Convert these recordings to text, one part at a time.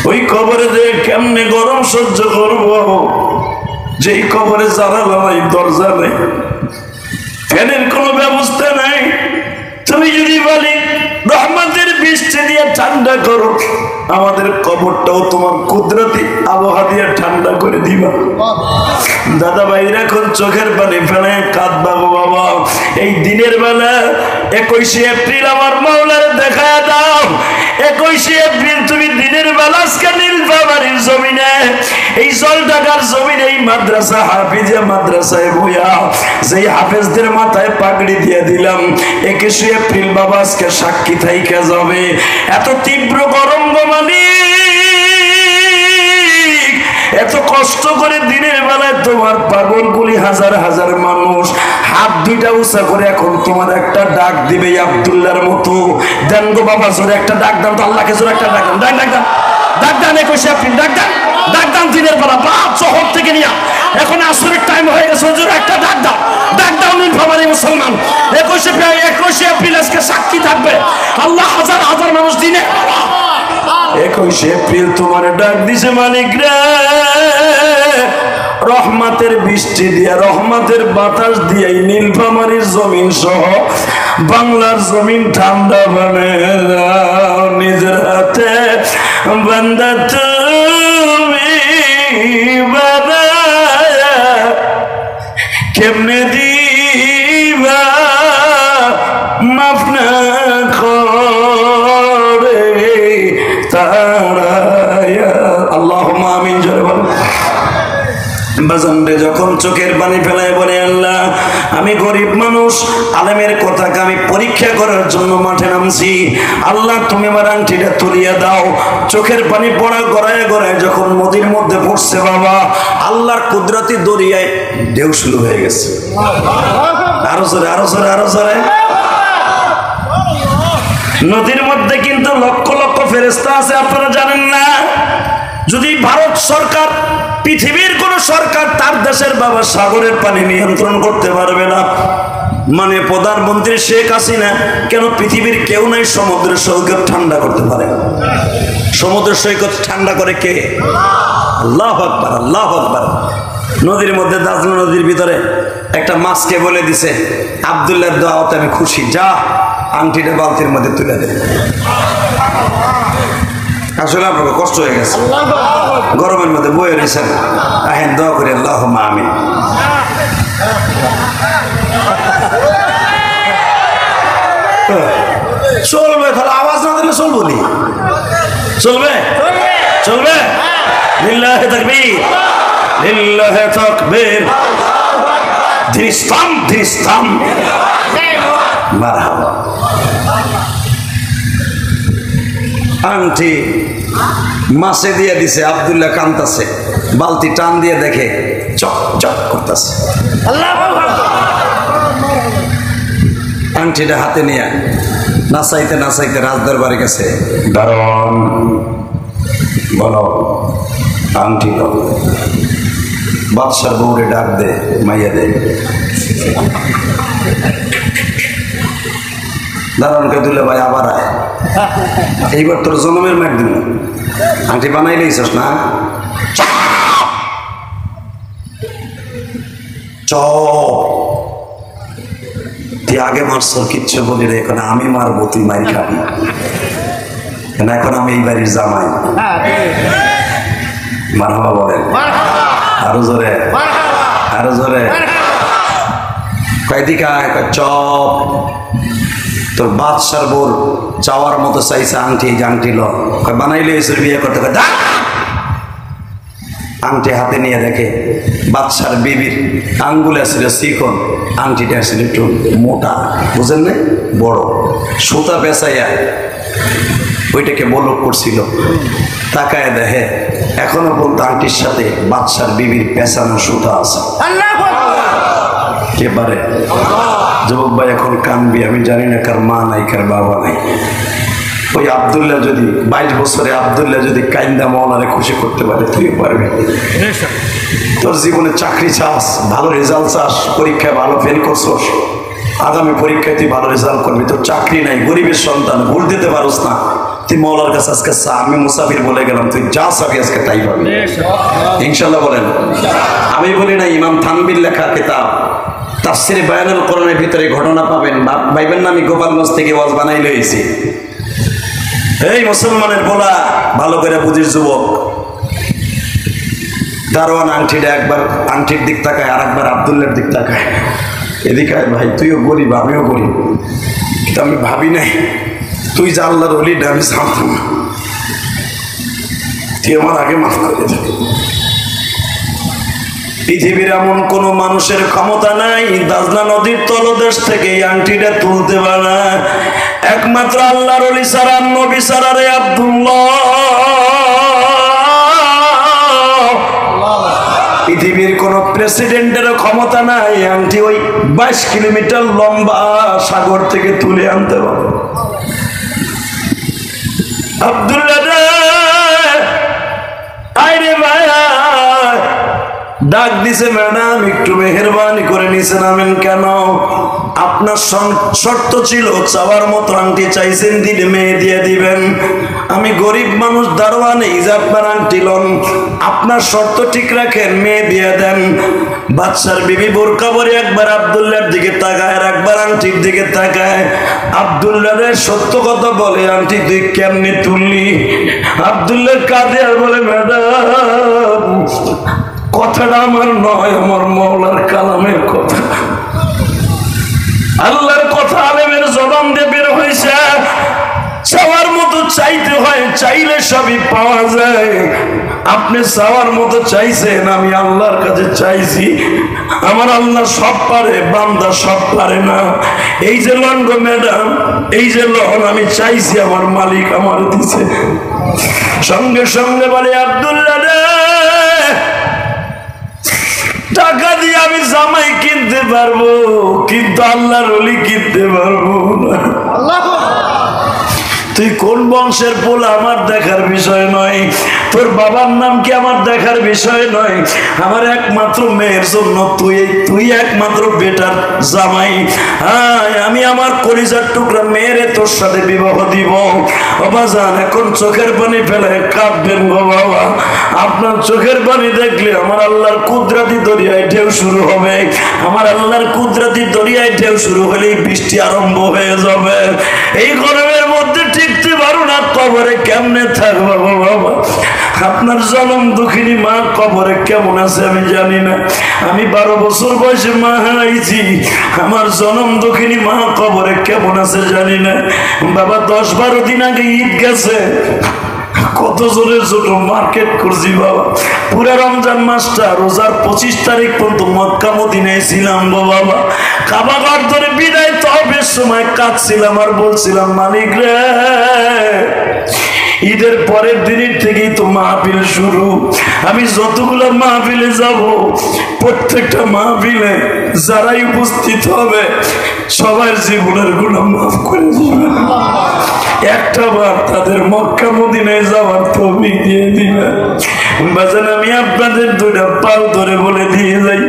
ওই কবরে যে কেমনে গরম সহ্য করব, যেই কবরে জানালা নাই, দরজা নেই, ফ্যানের কোনো ব্যবস্থা নাই। তুমি যদি বলি রহমতের বৃষ্টি দিয়ে ঠান্ডা করো, আমাদের কবরটাও তোমার কুদরতি আবহাওয়া দিয়ে ঠান্ডা করে দিবা। দাদা ভাইরা এখন চোখের পানি ফেলে কাঁদবা গো বাবা। এই দিনের বেলা 21শে এপ্রিল আমার মাওলার দেখা দাও। 21শে এপ্রিল তুমি দিনের বেলা আজকে নীলফামারীর জমিনে, এই জলঢাকার জমিনে, এই মাদ্রাসা হাফিজিয়া মাদ্রাসায় বইয়া যেই হাফেজদের মাথায় পাগড়ি দিয়ে দিলাম, 21শে এপ্রিল বাবা আজকে সাক্ষী থাইকা যাবে। এত তীব্র গরম গো মালিক, এত কষ্ট করে দিনের বেলায় তোমার পাগলগুলি হাজার হাজার মানুষ হাত দুইটা উঁচা করে এখন তোমার একটা ডাক দিবে আব্দুল্লাহর মতো। দেন গো বাবা জোরে একটা ডাক দাও তো, আল্লাহকে জোরে একটা ডাক দাও, ডাক দাও, ডাক দান 21শে এপ্রিল, ডাক দান, ডাক দান দিনের বেলা বাপ শহর থেকে নিয়ে এখন আসরের টাইম হয়ে গেছে, জোরে একটা ডাক দাও, ডাক দাও নীলফামারী মুসলমান। 21শে এপ্রিল আজকে সাক্ষী থাকবে আল্লাহ, হাজার হাজার মানুষ দিনে। 21শে এপ্রিল তোমার ডাক দিছে মালিক রে, রহমতের বৃষ্টি দিয়া, রহমতের বাতাস দিয়ে নীলফামারীর জমিন সহ বাংলার জমিন ঠান্ডা বানায় দাও নিজের হাতে। বান্দা তুমি বাবা কেমনে দিবা মাফ না করে তারা, আল্লাহুম্মা আমিন জোরে বল। বাজানরে যখন চোখের পানি ফেলায় বলে আল্লাহ আমি গরিব মানুষ, আলেমের কথাকে আমি পরীক্ষা করার জন্য মাঠে নামছি, আল্লাহ তুমি আমার আংটিটা তুলিয়া দাও। চোখের পানি পড়া গড়ায় গড়ায় যখন নদীর মধ্যে পড়ছে বাবা, আল্লাহর কুদরতি দরিয়ায় ঢেউ শুরু হয়ে গেছে। আরো জোরে, আরো জোরে, আরো জোরে। নদীর মধ্যে কিন্তু লক্ষ লক্ষ ফেরেশতা আছে, আপনারা জানেন না? যদি ভারত সরকার, পৃথিবীর কোন সরকার তার দেশের বাবা সাগরের পানি নিয়ন্ত্রণ করতে পারবে না। মানে প্রধানমন্ত্রী শেখ হাসিনা কেন পৃথিবীর কেউ নাই সমুদ্রের সৈকত ঠান্ডা করতে পারে? সমুদ্রের সৈকত ঠান্ডা করে কে? আল্লাহু আকবার, আল্লাহু আকবার। নদীর মধ্যে, দাজলা নদীর ভিতরে একটা মাছকে বলে দিছে আব্দুল্লাহর দোয়াতে আমি খুশি, যা আংটিটা বালতির মধ্যে তুলে দে। আসলে আপনাকে কষ্ট হয়ে গেছে, গরমের মধ্যে বয়ে রয়েছেন, আহেন দোয়া করি আল্লাহুম্মা আমিন। চলবে, তাহলে আওয়াজ না দিলে চলবো নি? চলবে, চলবে। লিল্লাহি তাকবীর, লিল্লাহি তাকবীর। ধীরস্থান, ধীরস্থান। মারহাবা। আংটি মাছে দিয়ে দিছে, আব্দুল্লাহ কান্তাছে, বালতি টান দিয়ে দেখে চক চক করতেছে। আংটিটা হাতে নিয়ে নাচাইতে নাচাইতে রাজদরবারের কাছে, দারোয়ান বলো আংটি দাও। বাদশার বউরে ডাক দে, মাইয়া দে। দারোয়ানকে দিলে ভাই আবার আয়, এইবার তোর জন্মের মার দিন, আংটি বানাই লইছস না? তুই আগে মারছ, কিচ্ছু বলি রে, এখন আমি মারবো, তুই মার খাবি, এখন আমি এই বাড়ির জামাই। মারহাবা বলেন, আরো জোরে, আরো জোরে। কয়দিকা চপ, তোর বাদশার বোর চাওয়ার মতো চাইছে আংটি, আংটি ল বানাইলে বিয়ে করতে। আংটি হাতে নিয়ে দেখে বাদশার বিবির আঙ্গুলে ছিল চিকন, আংটিটা ছিল একটু মোটা, বুঝেন না, বড় সুতা পেঁচাইয়া ওইটাকে বলক করছিল। তাকায় দেখে এখনো বলতো আংটির সাথে বাদশার বিবির পেঁচানো সুতা আছে। কে পারে? যুবক ভাই এখন কানবি, আমি জানি না কার মা নাই, কার বাবা নাই। ওই আব্দুল্লাহ যদি 22 বছরে আব্দুল্লাহ যদি কাইন্দা মওলারে খুশি করতে পারে, তুই পারবি। তোর জীবনে চাকরি চাস, ভালো রেজাল্ট চাস, পরীক্ষায় ভালো ফেল করছস, আগামী পরীক্ষায় তুই ভালো রেজাল্ট করবি, তোর চাকরি নাই, গরিবের সন্তান, ভুল দিতে পারোস না, তুই মৌলার কাছে আজকে চা, আমি মুসাফির বলে গেলাম, তুই যা চাবি আজকে তাই পাবি ইনশাল্লাহ বলেন। আমি বলি না, ইমাম থানবীর লেখা কিতাব তাফসিরে বায়ানুল কোরআনের ভিতরে ঘটনা পাবেন, ভাইবেন না আমি গোপালগঞ্জ থেকে ওয়াজ বানাই লইছি। এই মুসলমানের বলা ভালো করে বুঝিস যুবক, দারোয়ান আংটিটা একবার আংটির দিক তাকায়, আর একবার আব্দুল্লার দিক তাকায়, এদিকে ভাই তুইও গরিব আমিও গরিব, কিন্তু আমি ভাবি নাই তুই যে আল্লাহর ওলি আমি জানতাম না, তুই আমার আগে মাফ করে দে। পৃথিবীর এমন কোন মানুষের ক্ষমতা নাই দাজলা নদীর তলদেশ থেকে এই আংটিটা তুলতে পারে, একমাত্র আল্লাহর ওলি ছাড়া, নবী ছাড়া রে আব্দুল্লাহ। পৃথিবীর কোন প্রেসিডেন্টের ক্ষমতা নাই আংটি ওই 22 কিলোমিটার লম্বা সাগর থেকে তুলে আনতে পারে। আব্দুল্লাহ রে আইরে ভাইয়া ডাক দিছে, ম্যাডাম একটু মেহেরবানি করে নিচে নামেন। কেন? আপনার শর্ত ছিল চাওয়ার মতো আংটি চাইছেন, দিলে মেয়ে দিয়ে দিবেন। আমি গরিব মানুষ, দারোয়ান, এই যে আপনার আংটি লন, আপনার শর্ত ঠিক রাখেন, মেয়ে দিয়ে দেন। বাদশার বিবি বোরকা পরে একবার আব্দুল্লাহর দিকে তাকায়, আর একবার আংটির দিকে তাকায়। আব্দুল্লাহের সত্য কথা বলে, আংটি তুই কেমনি তুললি? আব্দুল্লাহ কাঁদে আর বলে, ম্যাডাম কথাটা আমার নয়, আমার মওলার কালামের কথা, আল্লাহর কথা আলেমের জবান দিয়ে বের হয়েছে। চাওয়ার মতো চাইতে হয়, চাইলে সবই পাওয়া যায়। আপনি চাওয়ার মতো চাইছেন, আমি আল্লাহর কাছে চাইছি। আমার আল্লাহ সব পারে, বান্দা সব পারে না। এই যে লন গো ম্যাডাম, এই যে লন, আমি চাইছি, আমার মালিক আমার দিছে। সঙ্গে সঙ্গে বলে, আব্দুল্লাহ রে টাকা দিয়ে আমি জামাই কিনতে পারবো, কিন্তু আল্লাহর ওলি কিনতে পারবো না। তুই কোন বংশের পোলা আমার দেখার বিষয় নয়, তোর বাবার নাম কি আমার দেখার বিষয় নয়। আমার একমাত্র মেয়ের জন্য তুই একমাত্র বেটার জামাই। হ্যাঁ, আমি আমার কলিজার টুকরা মেয়েরে তোর সাথে বিবাহ দিব। বাবা জান, এখন চোখের পানি ফেলে কাঁদবেন গো বাবা। আপনার চোখের পানি দেখলে আমার আল্লাহর কুদরতি দরিয়ায় ঢেউ শুরু হবে। আমার আল্লাহর কুদরতি দরিয়ায় ঢেউ শুরু হলেই বৃষ্টি আরম্ভ হয়ে যাবে। এই গরমের মধ্যে টিকতে পারো না, কবরে কেমনে থাকবো বাবা? আপনার জনম দুঃখিনী মা কবরে কেমন আছে আমি জানি না। আমি 12 বছর বয়সে মা হারাইছি, আমার জনম দুঃখিনী মা কবরে কেমন আছে জানি না। বাবা 10-12 দিন আগে ঈদ গেছে, কত জনের ছোট মার্কেট করছি বাবা। পুরা রমজান মাসটা রোজার 25 তারিখ পর্যন্ত মক্কা মদিনায় ছিলাম গো বাবা। কাবা ঘর ধরে বিদায় তহবের সময় কাঁদছিলাম আর বলছিলাম, মালিক রে, ঈদের পরের দিনের থেকেই তো মাহফিল শুরু। আমি যতগুলো মাহফিলে যাব, প্রত্যেকটা মাহফিলে যারাই উপস্থিত হবে সবার জীবনের গুনাহ মাফ করে দিবেন। একটা বার তাদের মক্কা মদিনায় যাওয়ার তৌফিক দিয়ে দিবেন। বাজান, আমি আপনাদের দুইটা পাও ধরে বলে দিয়ে যাই,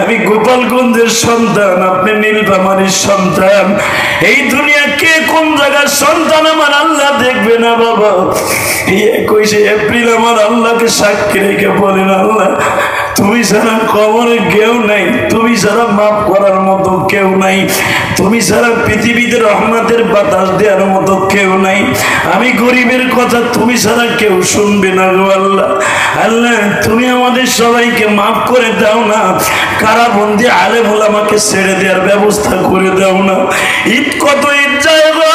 আমি গোপালগঞ্জের সন্তান, আপনি নীলফামারীর সন্তান। এই দুনিয়া কে কোন জায়গার সন্তান আমার আল্লাহ দেখবে না বাবা। 21 এপ্রিল আমার আল্লাহকে সাক্ষী রেখে বলেন, আল্লাহ তুমি ছাড়া কবরে কেউ নাই, তুমি ছাড়া মাফ করার মতো কেউ নাই, তুমি ছাড়া পৃথিবীতে রহমতের বাতাস দেওয়ার মতো কেউ নাই। আমি গরিবের কথা তুমি ছাড়া কেউ শুনবে না গো আল্লাহ। আল্লাহ তুমি আমাদের সবাইকে মাফ করে দাও না, কারাবন্দি আলেম ওলামাকে ছেড়ে দেওয়ার ব্যবস্থা করে দাও না। ঈদ কত ঈদ যায় গো,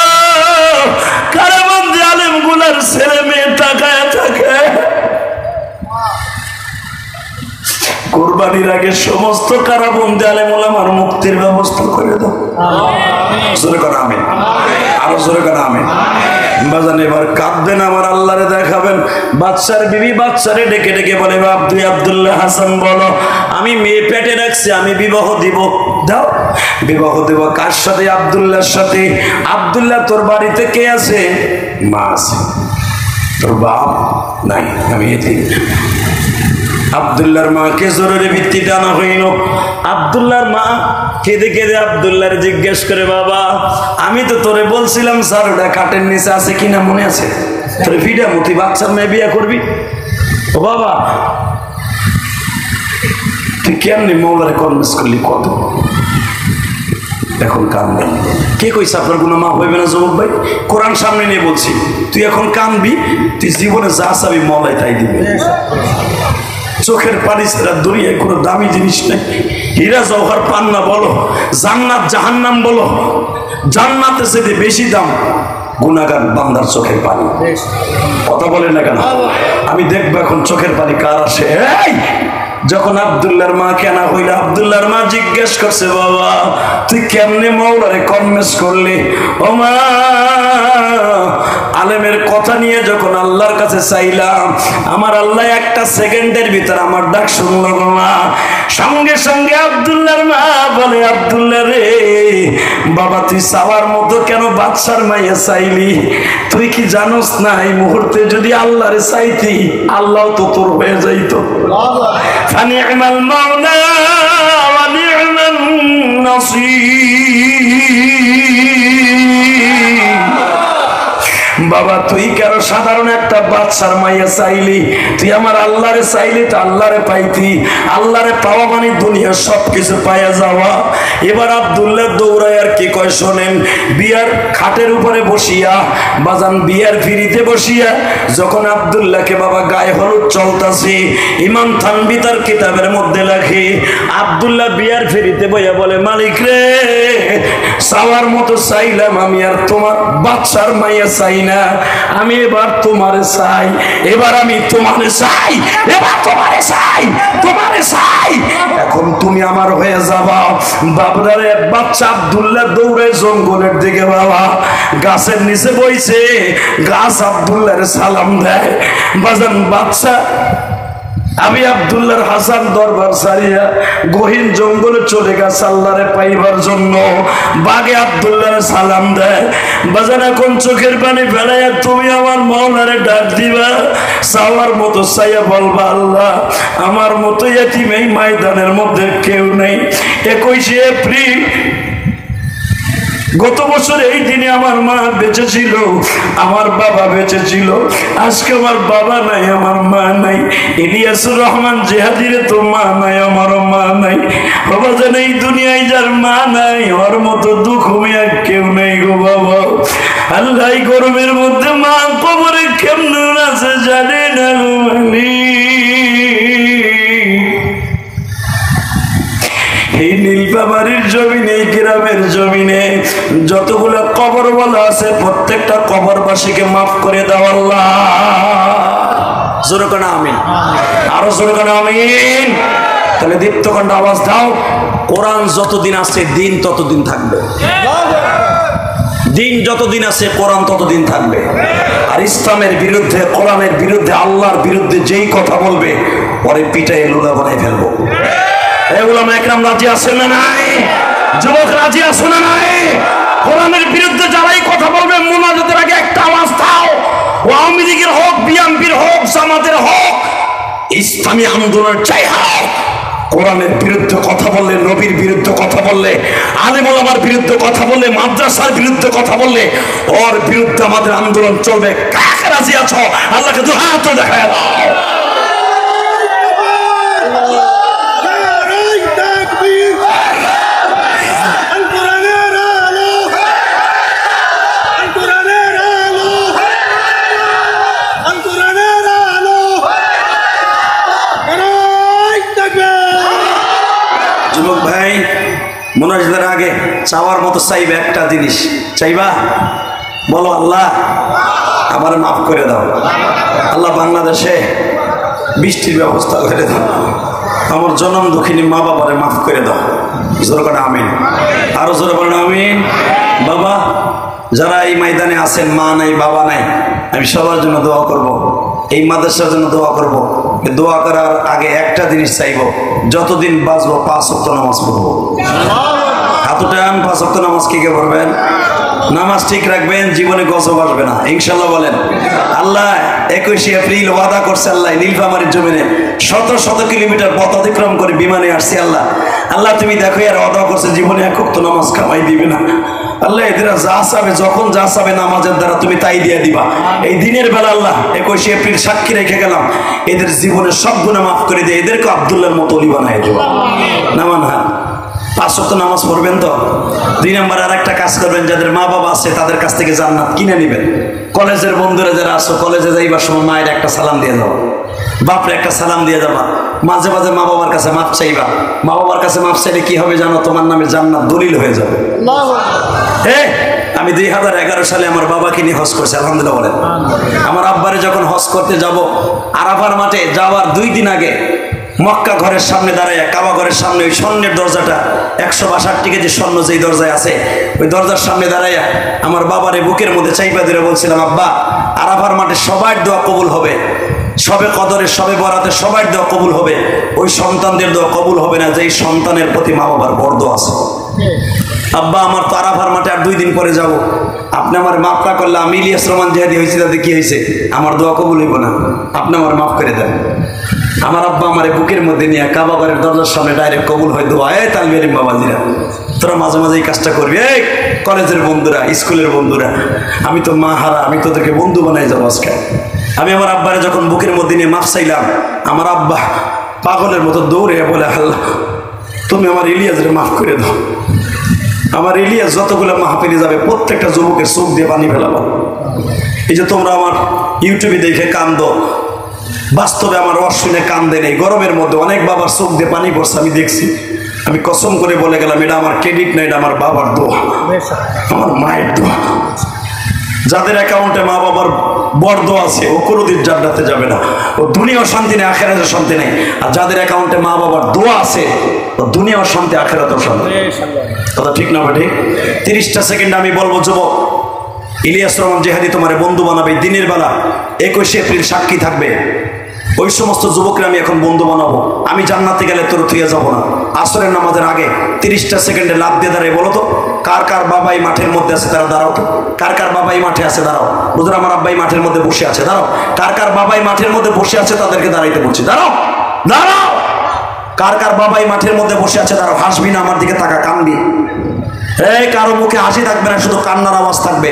কারাবন্দি আলেম গুলার ছেলে মেয়ে তাকায় থাকে। কোরবানির আগে সমস্ত কারাবন্দি আলেম ওলামার মুক্তির ব্যবস্থা করে দাও। জোরে করে আমিন, আরো জোরে করে আমিন। বাজান এবার কাঁদবেন, আমার আল্লাহরে দেখাবেন। বাদশার বিবি বাদশারে ডেকে ডেকে বলে, তুই আব্দুল্লাহ হাসান বলো, আমি মেয়ে পেটে রাখছি, আমি বিবাহ দিব। দাও, বিবাহ দেব। কার সাথে? আব্দুল্লাহর সাথে। আব্দুল্লাহ তোর বাড়িতে কে আছে? মা আছে। তোর বাপ নাই, আমি এতে আব্দুল্লাহর মাকে জরুরি ভিত্তিতে আনা হইল। আব্দুল্লাহর মা কেঁদে কেঁদে আব্দুল্লাহর জিজ্ঞেস করে, বাবা আমি তো তোরে বলছিলাম সারোটা খাটের নিচে আছে কিনা মনে আছে? তোরে ভিড়া মতি বাচ্চার মেয়ে বিয়ে করবি? ও বাবা তুই কেমনি মৌলারে কনভিন্স করলি? কত এখন কানবেন? কে কইছে আপনার কোনো মা হইবে না যুবক ভাই? কোরআন সামনে নিয়ে বলছি, তুই এখন কানবি, তুই জীবনে যা চাবি মলাই তাই দিবে। চোখের পানি ছাড়া দুনিয়ায় কোনো দামি জিনিস নেই। হীরা জওহর পান্না বলো, জান্নাত জাহান্নাম বলো, জান্নাতে যেতে বেশি দাম গুনাহগার বান্দার চোখের পানি। কথা বলেন না কেন? আমি দেখবো এখন চোখের পানি কার আসে। যখন আব্দুল্লাহর মা কেনা হইল, আব্দুল্লাহর মা জিজ্ঞেস করছে, বাবা তুই কেমনে মৌলারে কনভিন্স করলি? ও মা, আলেমের কথা নিয়ে যখন আল্লাহর কাছে চাইলাম, আমার আল্লাহ একটা সেকেন্ডের ভিতর আমার ডাক শুনলো গো মা। সঙ্গে সঙ্গে আব্দুল্লাহর মা বলে, আব্দুল্লাহ রে বাবা তুই চাওয়ার মতো কেন বাদশার মাইয়া চাইলি? তুই কি জানোস না এই মুহূর্তে যদি আল্লাহরে চাইতি আল্লাহ তো তোর হয়ে যাইতো। ফানি'মাল মাওলা ওয়া নি'মান নাসীর। বাবা তুই কেন সাধারণ একটা বাদশার মাইয়া চাইলি? তুই আমার আল্লাহরে চাইলি তো আল্লাহরে পাইতি। আল্লাহরে পাওয়া মানে দুনিয়ার সবকিছু পাইয়া যাওয়া। এবার আব্দুল্লাহ দৌড়ায় আর কি কয় শোনেন, বিয়ার খাটের উপরে বসিয়া বাজান বিয়ার ফিরিতে বসিয়া যখন আব্দুল্লাহকে বাবা গায়ে হলুদ চলতাছে, ইমাম থানবী তার কিতাবের মধ্যে লেখে আব্দুল্লাহ বিয়ার ফিরিতে বইয়া বলে, মালিক রে চাওয়ার মতো চাইলাম আমি, আর তোমার বাদশার মাইয়া চাই না, আমি এবার তোমারে চাই, এবার আমি তোমারে চাই, এবার তোমারে চাই, তোমারে চাই, এখন তুমি আমার হয়ে যাবা। বাবরারে বাচ্চা আব্দুল্লাহ দৌড়ে জঙ্গলের দিকে বাবা গাছের নিচে বইছে, গাছ আব্দুল্লাহর সালাম দেয়। বাজান বাচ্চা আমি আব্দুল্লাহর হাসান দরবার সারিয়া গহীন জঙ্গলে চলে গেছে আল্লাহরে পাইবার জন্য। বাগে আব্দুল্লাহর সালাম দেয়। বাজান এখন চোখের পানি ফেলাইয়া তুমি আমার মওলারে ডাক দিবা, চাওয়ার মতো চাইয়া বলবা, আল্লাহ আমার মতো এতিম এই ময়দানের মধ্যে কেউ নেই। 21শে এপ্রিল গত বছর এই দিনে আমার মা বেঁচে ছিল, আমার বাবা বেঁচে ছিল, আজকে আমার বাবা নাই, আমার মা নাই। ইলিয়াসুর রহমান জিহাদিরে তো মা নাই, আমারও মা নাই। বাবা জান এই দুনিয়ায় যার মা নাই ওর মতো দুঃখ আর কেউ নেই গো বাবা। আল্লাহ গরমের মধ্যে মা কবরে কেমন আছে জানে না গো এই নীলফামারীর জমিনে, এই গ্রামের জমিনে যতগুলো কবর বলা আছে প্রত্যেকটা কবরবাসীকে মাফ করে দাও আল্লাহ। জোরে করে আমিন, আরো জোরে করে আমিন। তাহলে দীপ্তকণ্ঠ আওয়াজ দাও, কোরআন যতদিন আছে দিন ততদিন থাকবে, দিন যতদিন আছে কোরআন ততদিন থাকবে। আর ইসলামের বিরুদ্ধে, কোরআনের বিরুদ্ধে, আল্লাহর বিরুদ্ধে যেই কথা বলবে পরে পিটাই লুলা বানাই ফেলবো। এগুলাম একরাম রাজি আছেন না নাই? যুবক রাজি আছো না নাই? কোরআনের বিরুদ্ধে যারাই কথা বলবে মুনাজাতের আগে একটা আওয়াজ দাও। আওয়ামী লীগের হোক, বিএনপির হোক, জামাতের হোক, ইসলামী আন্দোলনের চাই হোক, কোরআনের বিরুদ্ধে কথা বললে, নবীর বিরুদ্ধে কথা বললে, আলেম ওলামার বিরুদ্ধে কথা বললে, মাদ্রাসার বিরুদ্ধে কথা বললে ওর বিরুদ্ধে আমাদের আন্দোলন চলবে। কাকে রাজি আছো? আল্লাহকে দু হাত দেখায় দাও। যুবক ভাই, মোনাজাতের আগে চাওয়ার মতো চাইবে একটা জিনিস, চাইবা বলো, আল্লাহ আমার মাফ করে দাও। আল্লাহ বাংলাদেশে বৃষ্টির ব্যবস্থা করে দাও, আমার জনম দুঃখিনী মা বাবারে মাফ করে দাও। জোরে করে আমিন, আরো জোরে বলেন আমিন। বাবা যারা এই ময়দানে আছেন, মা নাই বাবা নাই, আমি সবার জন্য দোয়া করব, এই মাদ্রাসার জন্য দোয়া করব। দোয়া করার আগে একটা জিনিস চাইব, যতদিন বাঁচবো 5 ওয়াক্ত নামাজ পড়বো। হাত উঠান, 5 ওয়াক্ত নামাজ কি কে পড়বেন? নামাজ ঠিক রাখবেন, জীবনে গজব আসবে না ইনশাল্লাহ বলেন। আল্লাহ 21শে এপ্রিল ওয়াদা করছে, আল্লাহ নীলফামারীর জমিনে শত শত কিলোমিটার পথ অতিক্রম করে বিমানে আসছি। আল্লাহ আল্লাহ তুমি দেখো এর অদা করছে, জীবনে এক ওয়াক্ত নামাজ কামাই দিবে না। আল্লাহ এদের যা চাবে, যখন যা চাবে নামাজের দ্বারা তুমি তাই দিয়ে দিবা। এই দিনের বেলা আল্লাহ 21 এপ্রিল সাক্ষী রেখে গেলাম, এদের জীবনের সব গুনাহ মাফ করে দিয়ে এদেরকে আব্দুল্লাহর মতো ওলি বানায় দেবা। নামান হ্যাঁ 5 ওয়াক্ত নামাজ পড়বেন তো। 2 নম্বর আর একটা কাজ করবেন, যাদের মা বাবা আছে তাদের কাছ থেকে জান্নাত কিনে নেবেন। কলেজের বন্ধুরা যারা আসো, কলেজে যাইবার সময় মায়ের একটা সালাম দিয়ে যাও, বাপরে একটা সালাম দিয়ে যাবা। মাঝে মাঝে মা বাবার কাছে মাপ চাইবা। মা বাবার কাছে মাপ চাইলে কি হবে জানো? তোমার নামে জান্নাত দলিল হয়ে যাবে। আমি 2011 সালে আমার বাবাকে নিয়ে হজ করছি, আলহামদুলিল্লাহ বলেন। আমার আব্বারে যখন হজ করতে যাব, আরাফার মাঠে যাওয়ার 2 দিন আগে মক্কা ঘরের সামনে দাঁড়াইয়া, কাবা ঘরের সামনে ওই স্বর্ণের দরজাটা 162 কেজি স্বর্ণ যেই দরজায় আছে, ওই দরজার সামনে দাঁড়াইয়া আমার বাবারে বুকের মধ্যে চাইপা ধরে বলছিলাম, আব্বা আরাফার মাঠে সবার দোয়া কবুল হবে, সবে কদরে সবে বরাতে সবার দোয়া কবুল হবে, ওই সন্তানদের দোয়া কবুল হবে না যেই সন্তানের প্রতি মা বাবার বর্দ আছে। আব্বা আমার তো আরাফার মাঠে আর 2 দিন পরে যাব, আপনি আমার মাফ না করলে আমি ইলিয়াস রহমান জিহাদি হয়েছি, তাতে কি হয়েছে? আমার দোয়া কবুল হইব না, আপনি আমার মাফ করে দেন। আমার আব্বা আমার বুকের মধ্যে নিয়ে কাবা ঘরের দরজার সামনে ডাইরেক্ট কবুল হয় দোয়া। এই তালবেরিম বাবাজিরা, তোরা মাঝে মাঝে এই কাজটা করবি। এই কলেজের বন্ধুরা, স্কুলের বন্ধুরা, আমি তো মা হারা, আমি তোদেরকে বন্ধু বানাই যাবো আজকে। আমি আমার আব্বারে যখন বুকের মধ্যে নিয়ে মাফ চাইলাম, আমার আব্বা পাগলের মতো দৌড়ে বলে, আল্লাহ তুমি আমার ইলিয়াসরে মাফ করে দাও। আমার ইলিয়াস যতগুলো মাহফিলে যাবে প্রত্যেকটা যুবকের চোখ দিয়ে পানি ফেলাবো। এই যে তোমরা আমার ইউটিউবে দেখে কান্দো, বাস্তবে আমার ওয়াজ শুনে কান্দে নেই। গরমের মধ্যে অনেক বাবার চোখ দিয়ে পানি পড়ছে, আমি দেখছি। আমি কসম করে বলে গেলাম, এটা আমার ক্রেডিট না, এটা আমার বাবার দোয়া, আমার মায়ের দোয়া। যাদের অ্যাকাউন্টে মা বাবার বর্দ আছে ও কোনোদিন জান্নাতে যাবে না, ও দুনিয়াও শান্তি নেই, আখিরাতেও শান্তি নেই। আর যাদের অ্যাকাউন্টে মা বাবার দোয়া আছে ও দুনিয়াও শান্তি, আখিরাতেও শান্তি। কথা ঠিক না ঠিক? 30টা সেকেন্ড আমি বলবো, যুবক ইলিয়াস রহমান জিহাদি তোমার বন্ধু বানাবে। দিনের বেলা 21 এপ্রিল সাক্ষী থাকবে, ওই সমস্ত যুবকরা আমি এখন বন্ধু বানাবো। আমি জান্নাতে গেলে তোর থুয়ে যাবো না। আসরের নামাজের আগে 30টা সেকেন্ডে লাভ দিয়ে দাঁড়ায় বলো তো, কার কার বাবাই মাঠের মধ্যে আছে তারা দাঁড়াও তো। কার কার বাবাই মাঠে আছে দাঁড়াও। বুঝলো আমার আব্বাই মাঠের মধ্যে বসে আছে, দাঁড়াও। কার কার বাবাই মাঠের মধ্যে বসে আছে তাদেরকে দাঁড়াইতে বলছি, দাঁড়াও দাঁড়াও। কার কার বাবাই মাঠের মধ্যে বসে আছে দাঁড়াও। হাসবি না, আমার দিকে তাকা, কানবি। এই কারো মুখে হাসি থাকবে না, শুধু কান্নার আওয়াজ থাকবে।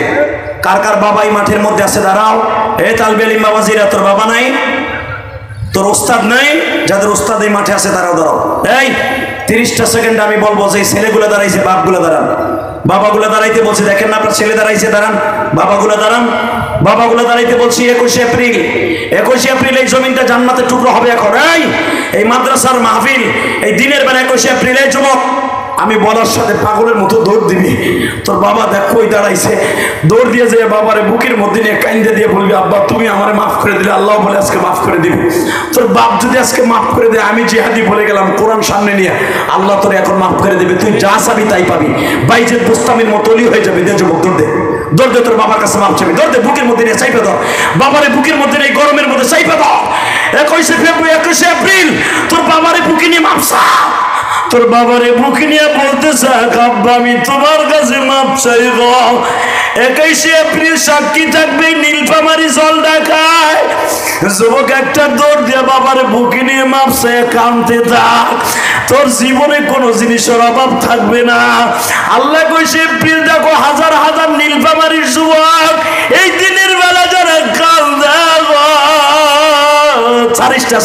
কার কার বাবাই মাঠের মধ্যে আছে দাঁড়াও। এ তালবে আলিম বাবাজিরা, তোর বাবা নাই, তোর ওস্তাদ নাই? যাদের ওস্তাদ এই মাঠে আছে দাঁড়াও দাঁড়াও। এই 30টা সেকেন্ড আমি বলবো, যে ছেলেগুলো দাঁড়াইছে বাপগুলো দাঁড়ান, বাবাগুলো দাঁড়াইতে বলছি। দেখেন না আপনার ছেলে দাঁড়াইছে, দাঁড়ান। বাবাগুলো দাঁড়ান, বাবাগুলো দাঁড়াইতে বলছি। 21 এপ্রিল, 21 এপ্রিল এই জমিনটা জান্নাতের টুকরো হবে এখন। এই মাদ্রাসার মাহফিল এই দিনের বেলা 21 এপ্রিল। এই যুবক আমি বলার সাথে পাগলের মতো দৌড় দিবি। তোর বাবা দেখ কই দাঁড়াইছে, দৌড় দিয়ে যে বাবারে বুকের মধ্যে নিয়ে কাইন্দে দিয়ে বলবি, আব্বা তুমি আমারে মাফ করে দিলে, আল্লাহ বলে আজকে মাফ করে দিবি। তোর বাপ যদি আজকে মাফ করে দেয়, আমি জিহাদি বলে গেলাম কোরআন সামনে নিয়ে, আল্লাহ তোর এখন মাফ করে দিবে। তুই যা চাবি তাই পাবি, বাইজের বুস্তামির মতো অলি হয়ে যাবে। দে যুবক, দৌড় দে, দৌড় দে, তোর বাবার কাছে মাফ চাবি। দৌড় দে, বুকের মধ্যে নিয়ে চাইপে দাও, বাবারে বুকের মধ্যে নিয়ে গরমের মধ্যে চাইপে দাও। 21 এপ্রিল তোর বাবারে বুকে নিয়ে মাফ চা, তোর বাবারে বুকে নিয়ে বলতে চাক, আব্বা আমি তোমার কাছে মাপ চাইব। 21 এপ্রিল সাক্ষী থাকবে নীলফামারী জল ঢাকায়। যুবক একটা দৌড় দিয়ে বাবারে বুকে নিয়ে মাপ চাই, কাঁদতে থাক। তোর জীবনে কোনো জিনিসের অভাব থাকবে না। আল্লাহ 21 এপ্রিল দেখো হাজার হাজার নীলফামারীর যুবক এই দিনের বেলা যারা কাঁদে,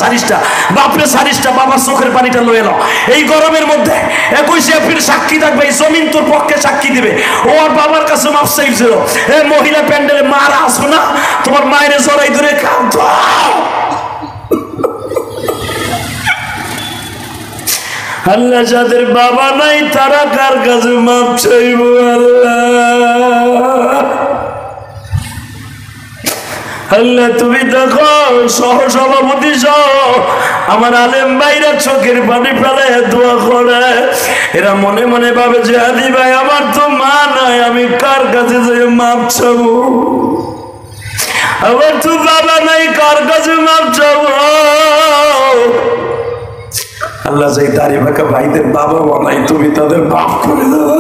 সারিসটা বাপরে, সারিসটা বাবার চোখের পানিটা লয়ে নাও। এই গরমের মধ্যে 21 এপ্রিল সাক্ষী থাকবে, এই জমিন তোর পক্ষে সাক্ষী দিবে। ও আর বাবার কাছে মাফ চাইছিল। মহিলা প্যান্ডেলে মারা আসবে না, তোমার মায়ের জড়াই ধরে কাঁদতো। আল্লাহ যাদের বাবা নাই তারা কার কাছে মাফ চাইব? আল্লাহ আল্লাহ তুমি দেখো, সহসভাপতি সহ আমার আলেম ভাইরা চোখের পানি ফেলায় দোয়া করে। এরা মনে মনে ভাবে যে আদি ভাই আমার তো মা নাই, আমি কার কাছে যে মাপ চাবো? আমার তো বাবা নাই, কার কাছে মাপ চাবো? আল্লাহ যাই দাঁড়িয়ে ফাঁকা ভাইদের বাবা বানাই, তুমি তাদের মাফ করে দাও।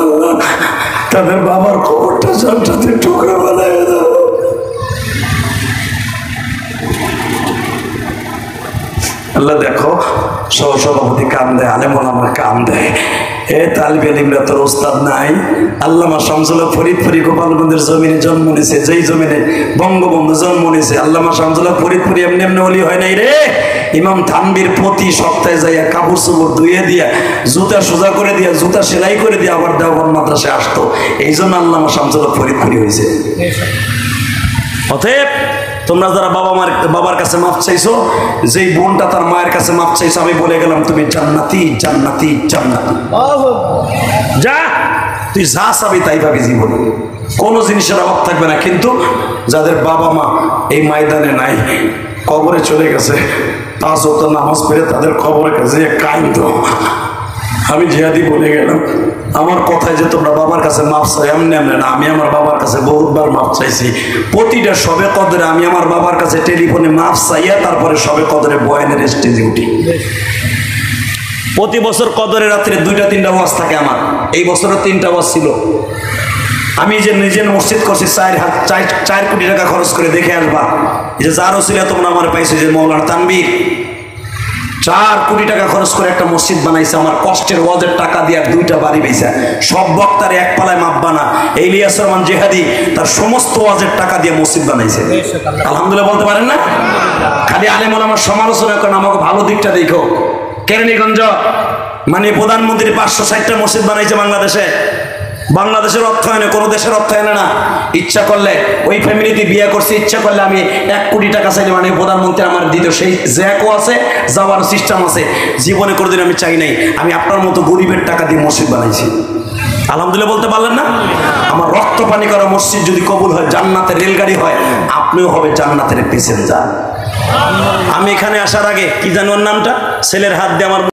তাদের বাবার খবরটা জানটাতে টুকরো বানাই দাও। আল্লাহ দেখো সহসভাপতি কান দেয়, আলেম ওলামা কান দেয়, এ তালিবে ইলমিরা তোর ওস্তাদ নাই? আল্লামা শামসুল হক ফরিদপুরি গোপালগঞ্জের জমিনে জন্ম নিয়েছে, যেই জমিনে বঙ্গবন্ধু জন্ম নিয়েছে। আল্লামা শামসুল হক ফরিদপুরি এমনি এমনি ওলি হয় নাই রে। ইমাম থানবীর প্রতি সপ্তাহে যাইয়া কাপড় চোপড় ধুয়ে দিয়া, জুতা সোজা করে দিয়া, জুতা সেলাই করে দিয়া আবার দেওবন্দ মাদ্রাসায় আসতো। এই জন্য আল্লামা শামসুল হক ফরিদপুরি হয়েছে। অতএব তোমরা যারা বাবার কাছে মাপ চাইছো, যেই বোনটা তার মায়ের কাছে মাপ চাইছো, আমি বলে গেলাম তুমি জান্নাতি জান্নাতি জান্নাতি। যা তুই যা চাবি তাই পাবি জীবনে, কোনো জিনিসের অভাব থাকবে না। কিন্তু যাদের বাবা মা এই ময়দানে নাই, কবরে চলে গেছে, 5 ওয়াক্ত নামাজ পড়ে তাদের কবরের কাছে কাইন্দ। আমি জিহাদি বলে গেলাম, আমার কথায় যে তোমরা বাবার কাছে মাপ চাই এমনি এমনি না। আমি আমার বাবার কাছে বহুতবার মাপ চাইছি। প্রতিটা সবে কদরে আমি আমার বাবার কাছে টেলিফোনে মাপ চাইয়া তারপরে সবে কদরে বয়ানের স্টেজে উঠি। প্রতি বছর কদরে রাত্রে 2-3টা ওয়াজ থাকে আমার। এই বছরও 3টা ওয়াজ ছিল। আমি যে নিজের মসজিদ করছি 4 কোটি টাকা খরচ করে, দেখে আসবা যে যার ওসিলা তোমরা আমার পাইছো, যে মৌলানা তানবীর 4 কোটি টাকা খরচ করে একটা মসজিদ বানাইছে। আমার কষ্টের ওয়াজের টাকা দিয়ে 2টা বাড়ি পেয়েছে। সব বক্তার এক পালায় মাপবা না। ইলিয়াস রহমান জিহাদি তার সমস্ত ওয়াজের টাকা দিয়ে মসজিদ বানাইছে। আলহামদুলিল্লাহ বলতে পারেন না? খালি আলেম ওলামার সমালোচনা করেন, আমাকে ভালো দিকটা দেখো। কেরানীগঞ্জ মানে প্রধানমন্ত্রী 560টা মসজিদ বানাইছে বাংলাদেশে। বাংলাদেশের অর্থায়নে, কোনো দেশের অর্থায়নে না। ইচ্ছা করলে ওই ফ্যামিলিতে বিয়ে করছে, ইচ্ছা করলে আমি 1 কোটি টাকা চাইলে মানে প্রধানমন্ত্রী আমার দিত, সেই জ্যাকও আছে, যাওয়ার সিস্টেম আছে। জীবনে কোনোদিন আমি চাই নাই। আমি আপনার মতো গরিবের টাকা দিয়ে মসজিদ বানাইছি। আলহামদুলিল্লাহ বলতে পারলেন না? আমার রক্ত পানি করা মসজিদ যদি কবুল হয়, জান্নাতের রেলগাড়ি হয়, আপনিও হবে জান্নাতের প্যাসেঞ্জার। আমি এখানে আসার আগে কি জানো ওর নামটা, ছেলের হাত দিয়ে আমার